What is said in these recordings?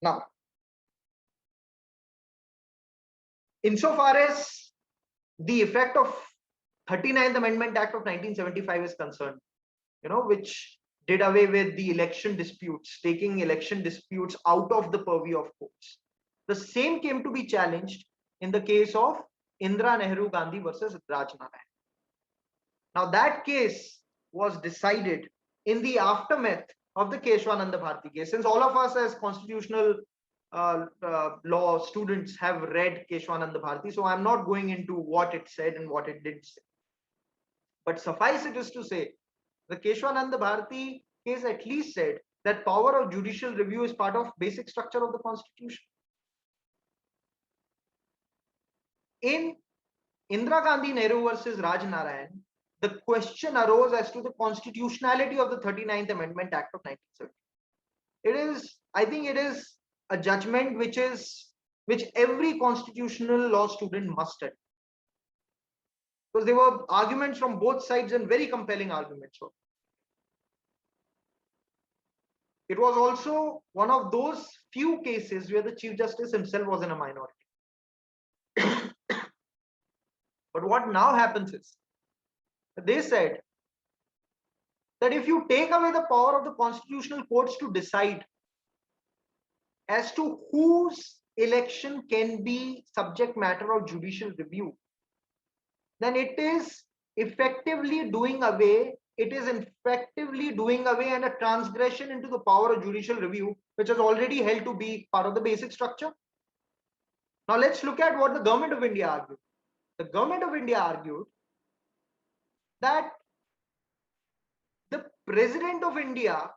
Now, insofar as the effect of 39th Amendment Act of 1975 is concerned, which did away with the election disputes, taking election disputes out of the purview of courts. The same came to be challenged in the case of Indira Nehru Gandhi versus Raj Narayan. Now that case was decided in the aftermath of the Keshwananda Bharati case. Since all of us as constitutional law students have read Keshwananda Bharati, so I'm not going into what it said and what it did say. But suffice it is to say, the Keshwananda Bharati case at least said that power of judicial review is part of basic structure of the constitution. In Indira Gandhi Nehru versus Raj Narayan, the question arose as to the constitutionality of the 39th Amendment Act of 1970. I think it is a judgment which every constitutional law student must study. Because there were arguments from both sides and very compelling arguments. It was also one of those few cases where the Chief Justice himself was in a minority. But what now happens is, they said that if you take away the power of the constitutional courts to decide as to whose election can be subject matter of judicial review, then it is effectively doing away and a transgression into the power of judicial review, which is already held to be part of the basic structure. Now let's look at what the government of India argued. The government of India argued that the President of India's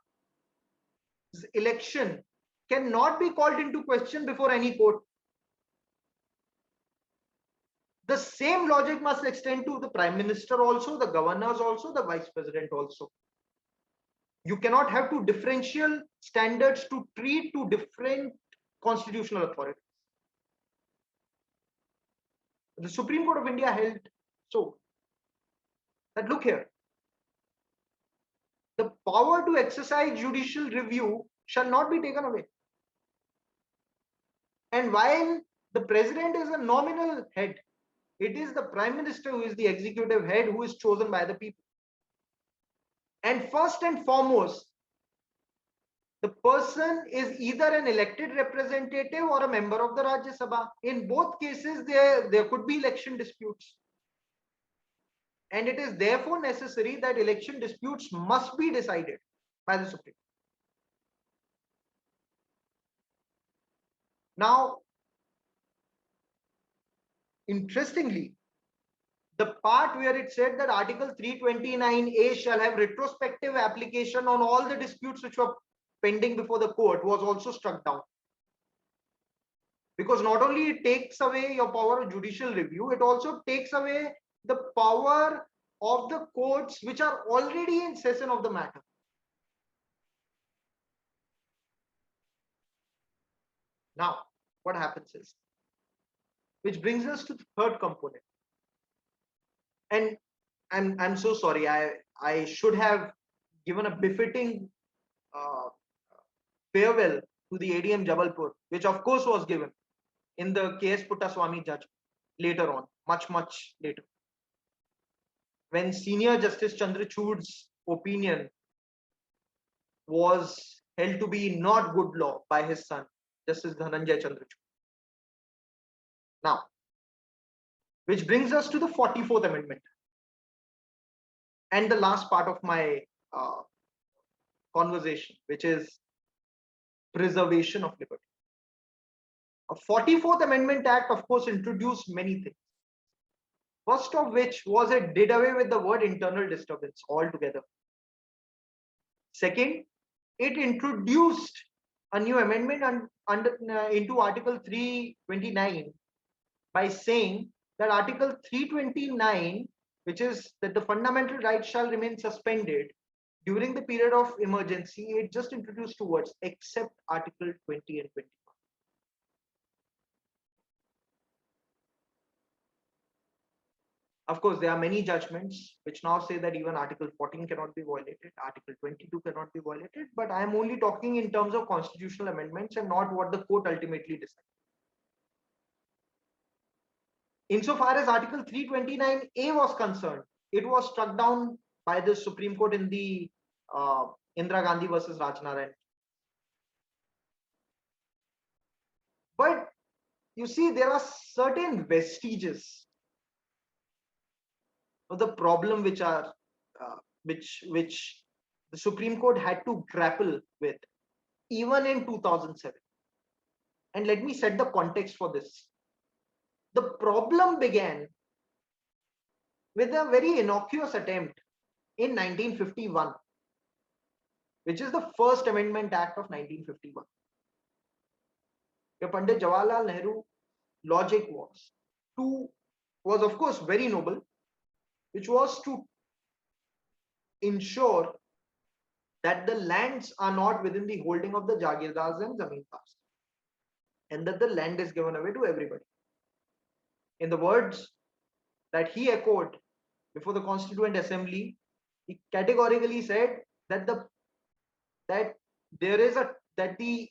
election cannot be called into question before any court. The same logic must extend to the Prime Minister also, the governors also, the Vice President also. You cannot have two differential standards to treat two different constitutional authorities. The Supreme Court of India held so that, look here, the power to exercise judicial review shall not be taken away. And while the President is a nominal head, it is the Prime Minister who is the executive head, who is chosen by the people. And first and foremost, the person is either an elected representative or a member of the Rajya Sabha. In both cases, there could be election disputes. And it is therefore necessary that election disputes must be decided by the Supreme Court. Now, interestingly, the part where it said that Article 329A shall have retrospective application on all the disputes which were pending before the court was also struck down. Because not only it takes away your power of judicial review, it also takes away the power of the courts which are already in session of the matter. Now, what happens is, which brings us to the third component. And I'm so sorry, I should have given a befitting farewell to the ADM Jabalpur, which of course was given in the KS Puttaswamy judgment later on, much later, when Senior Justice Chandrachud's opinion was held to be not good law by his son, Justice Dhananjay Chandrachud. Now, which brings us to the 44th Amendment and the last part of my conversation, which is preservation of liberty. A 44th Amendment Act, of course, introduced many things. First of which was it did away with the word internal disturbance altogether. Second, it introduced a new amendment into Article 329 by saying that Article 329, which is that the fundamental rights shall remain suspended during the period of emergency, it just introduced two words, except Article 20 and 21. Of course, there are many judgments which now say that even Article 14 cannot be violated, Article 22 cannot be violated, but I am only talking in terms of constitutional amendments and not what the court ultimately decides. Insofar as Article 329A was concerned, it was struck down by the Supreme Court in the Indira Gandhi versus Rajnarayan. But you see, there are certain vestiges of the problem which are which the Supreme Court had to grapple with even in 2007. And let me set the context for this. The problem began with a very innocuous attempt in 1951, which is the First Amendment Act of 1951. Pandit Jawaharlal Nehru logic was of course very noble, which was to ensure that the lands are not within the holding of the Jagirdars and Zamindars, and that the land is given away to everybody. In the words that he echoed before the Constituent Assembly, he categorically said that the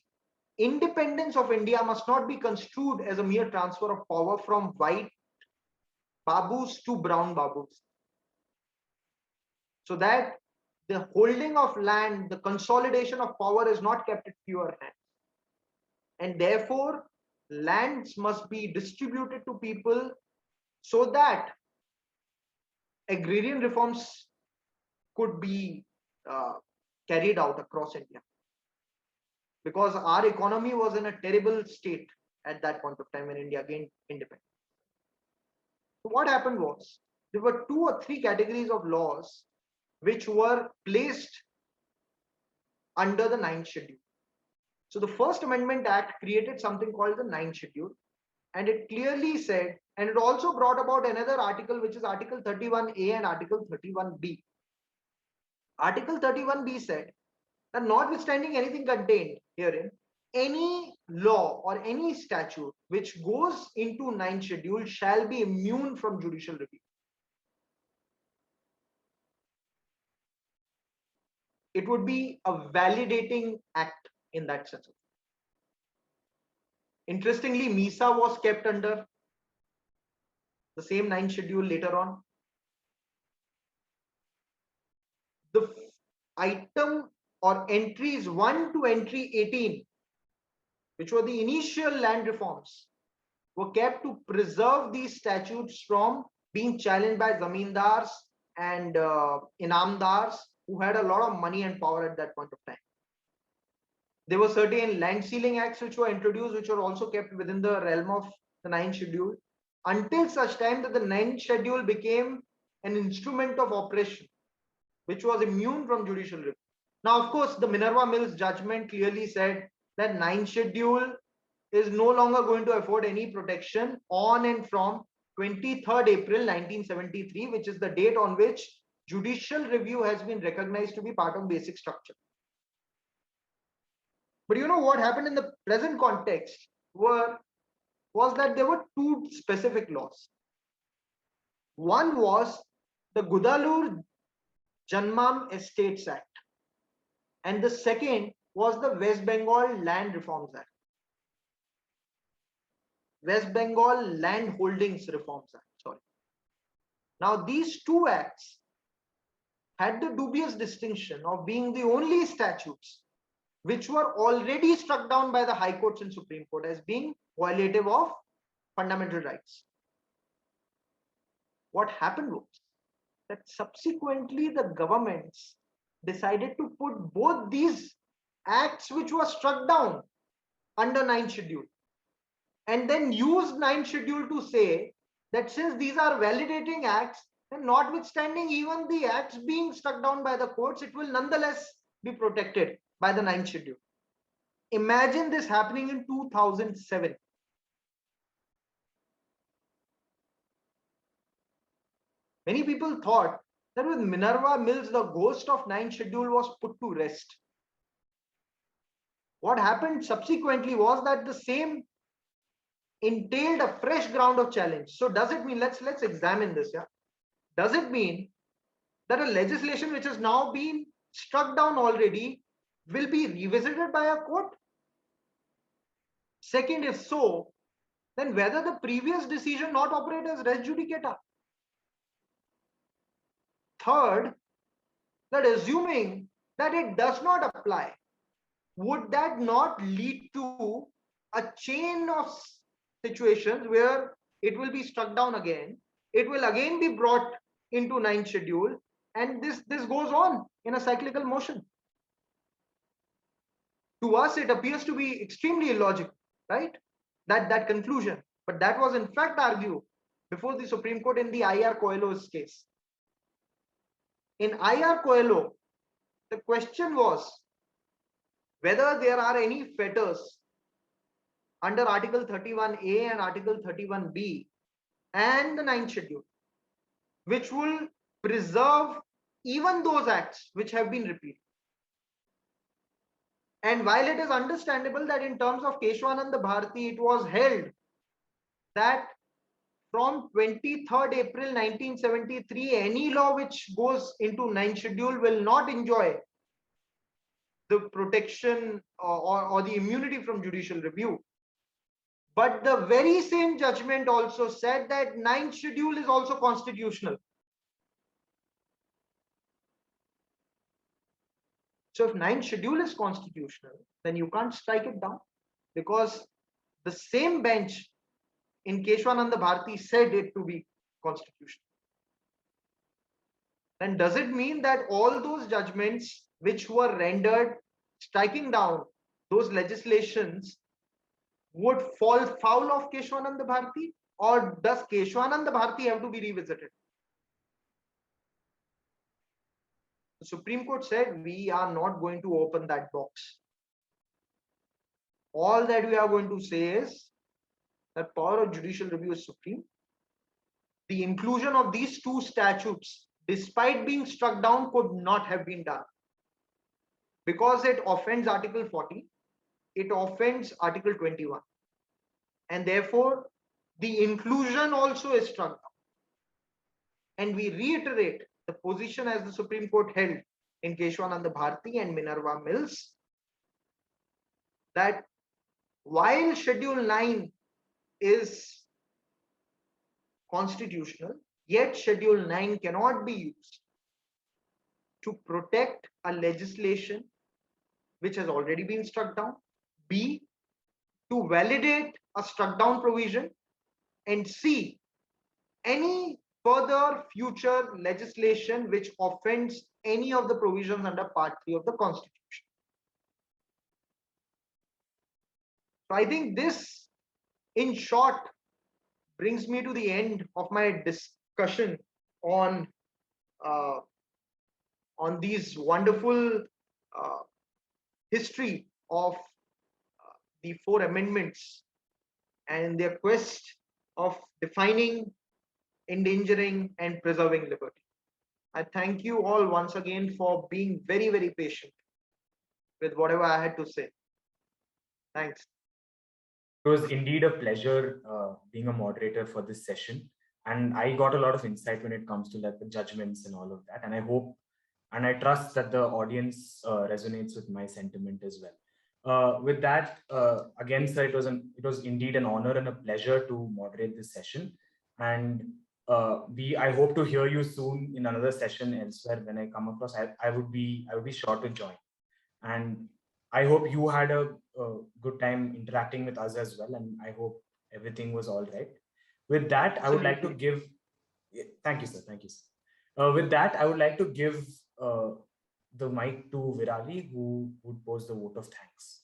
independence of India must not be construed as a mere transfer of power from white babus to brown babus. So that the holding of land, the consolidation of power is not kept at fewer hands. And therefore, lands must be distributed to people so that agrarian reforms could be carried out across India. Because our economy was in a terrible state at that point of time when India gained independence. So what happened was, there were 2 or 3 categories of laws which were placed under the 9th schedule. So the First Amendment Act created something called the 9th schedule, and it clearly said, and it also brought about another article, which is Article 31A and Article 31B. Article 31B said that notwithstanding anything contained herein, any law or any statute which goes into 9th schedule shall be immune from judicial review. It would be a validating act in that sense. Interestingly, MISA was kept under the same 9th schedule later on. The item or entries 1 to entry 18, which were the initial land reforms, were kept to preserve these statutes from being challenged by zamindars and inamdars who had a lot of money and power at that point of time. There were certain land sealing acts which were introduced, which were also kept within the realm of the 9th schedule, until such time that the 9th schedule became an instrument of oppression, which was immune from judicial review. Now, of course, the Minerva Mills judgment clearly said that 9th schedule is no longer going to afford any protection on and from 23rd April 1973, which is the date on which judicial review has been recognized to be part of basic structure. But you know what happened in the present context was that there were 2 specific laws. One was the Gudalur Janmam Estates Act, and the second was the West Bengal Land Reforms Act. West Bengal Land Holdings Reforms Act, sorry. Now, these 2 acts had the dubious distinction of being the only statutes which were already struck down by the High Courts and Supreme Court as being violative of fundamental rights. What happened was that subsequently the governments decided to put both these acts which were struck down under 9th schedule, and then used 9th schedule to say that since these are validating acts, then notwithstanding even the acts being struck down by the courts, it will nonetheless be protected by the 9th schedule. Imagine this happening in 2007. Many people thought that with Minerva Mills, the ghost of 9th schedule was put to rest. What happened subsequently was that the same entailed a fresh ground of challenge. So does it mean, let's examine this, yeah? does it mean that a legislation which has now been struck down already will be revisited by a court? Second, if so, then whether the previous decision not operate as res judicata. Third, that assuming that it does not apply, would that not lead to a chain of situations where it will be struck down again, it will again be brought into ninth schedule, and this goes on in a cyclical motion? To us, it appears to be extremely illogical, right? That conclusion. But that was in fact argued before the Supreme Court in the IR Coelho's case. In IR Coelho, the question was whether there are any fetters under Article 31A and Article 31B and the ninth schedule, which will preserve even those acts which have been repealed. And while it is understandable that in terms of Keshwananda Bharati, it was held that from 23rd April 1973, any law which goes into ninth schedule will not enjoy the protection or the immunity from judicial review. But the very same judgment also said that ninth schedule is also constitutional. So if ninth schedule is constitutional, then you can't strike it down, because the same bench in Keshwananda Bharati said it to be constitutional. Then does it mean that all those judgments which were rendered striking down those legislations would fall foul of Keshwananda Bharati, or does Keshwananda Bharati have to be revisited? The Supreme Court said we are not going to open that box. All that we are going to say is that power of judicial review is supreme. The inclusion of these two statutes, despite being struck down, could not have been done, because it offends Article 40, it offends Article 21, and therefore the inclusion also is struck down. And we reiterate the position as the Supreme Court held in Keshwananda Bharati and Minerva Mills, that while Schedule 9 is constitutional, yet Schedule 9 cannot be used to protect a legislation which has already been struck down, B, to validate a struck down provision, and C, any further future legislation which offends any of the provisions under Part 3 of the Constitution. So I think this, in short, brings me to the end of my discussion on these wonderful history of the 4 amendments and their quest of defining, endangering, and preserving liberty. I thank you all once again for being very, very patient with whatever I had to say. Thanks. It was indeed a pleasure being a moderator for this session, and I got a lot of insight when it comes to like the judgments and all of that, and I hope and I trust that the audience resonates with my sentiment as well. With that, again, sir, it was indeed an honor and a pleasure to moderate this session, and I hope to hear you soon in another session elsewhere. When I come across, I would be sure to join, and I hope you had a good time interacting with us as well, and I hope everything was all right. With that, I would like to give. Thank you, sir. Thank you, sir. With that, I would like to give the mic to Virali, who would pose the vote of thanks.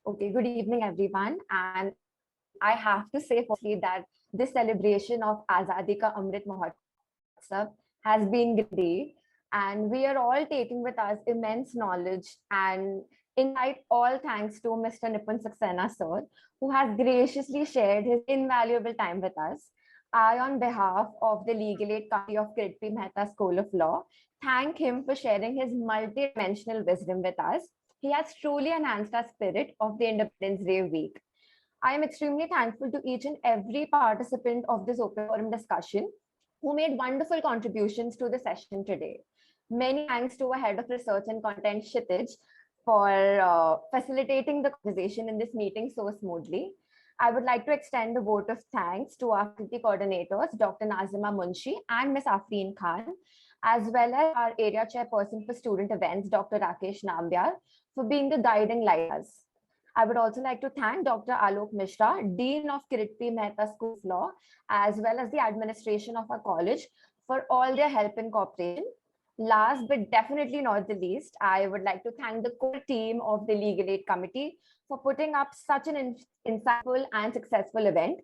Okay, good evening, everyone. And I have to say firstly that this celebration of Azadi Ka Amrit Mahotsav has been great. And we are all taking with us immense knowledge and insight, all thanks to Mr. Nipun Saxena, sir, who has graciously shared his invaluable time with us. I, on behalf of the Legal Aid Committee of Kirit P. Mehta School of Law, thank him for sharing his multi-dimensional wisdom with us. He has truly enhanced our spirit of the Independence Day week. I am extremely thankful to each and every participant of this open forum discussion who made wonderful contributions to the session today. Many thanks to our Head of Research and Content, Kshitij, for facilitating the conversation in this meeting so smoothly. I would like to extend a vote of thanks to our faculty coordinators, Dr. Nazima Munshi and Ms. Afreen Khan, as well as our area chairperson for student events, Dr. Rakesh Nambiar, for being the guiding lighthouse. I would also like to thank Dr. Alok Mishra, Dean of Kiritri Mehta School of Law, as well as the administration of our college for all their help and cooperation. Last but definitely not the least, I would like to thank the core team of the Legal Aid Committee for putting up such an insightful and successful event.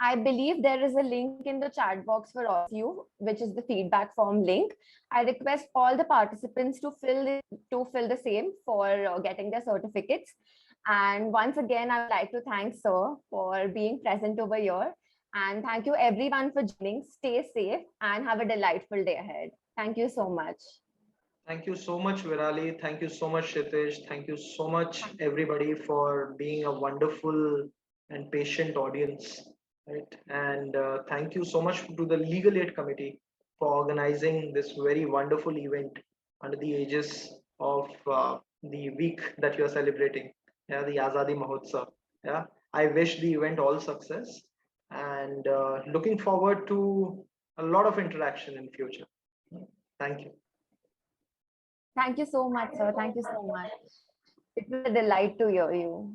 I believe there is a link in the chat box for all of you, which is the feedback form link. I request all the participants to fill the same for getting their certificates. And once again, I would like to thank Sir for being present over here. And thank you everyone for joining. Stay safe and have a delightful day ahead. Thank you so much. Thank you so much, Virali. Thank you so much, Kshitij. Thank you so much, everybody, for being a wonderful and patient audience. Right? And thank you so much to the Legal Aid Committee for organizing this very wonderful event under the aegis of the week that you are celebrating, yeah, the Azadi Mahotsav. Yeah, I wish the event all success, and looking forward to a lot of interaction in future. Thank you. Thank you so much, sir. Thank you so much. It was a delight to hear you.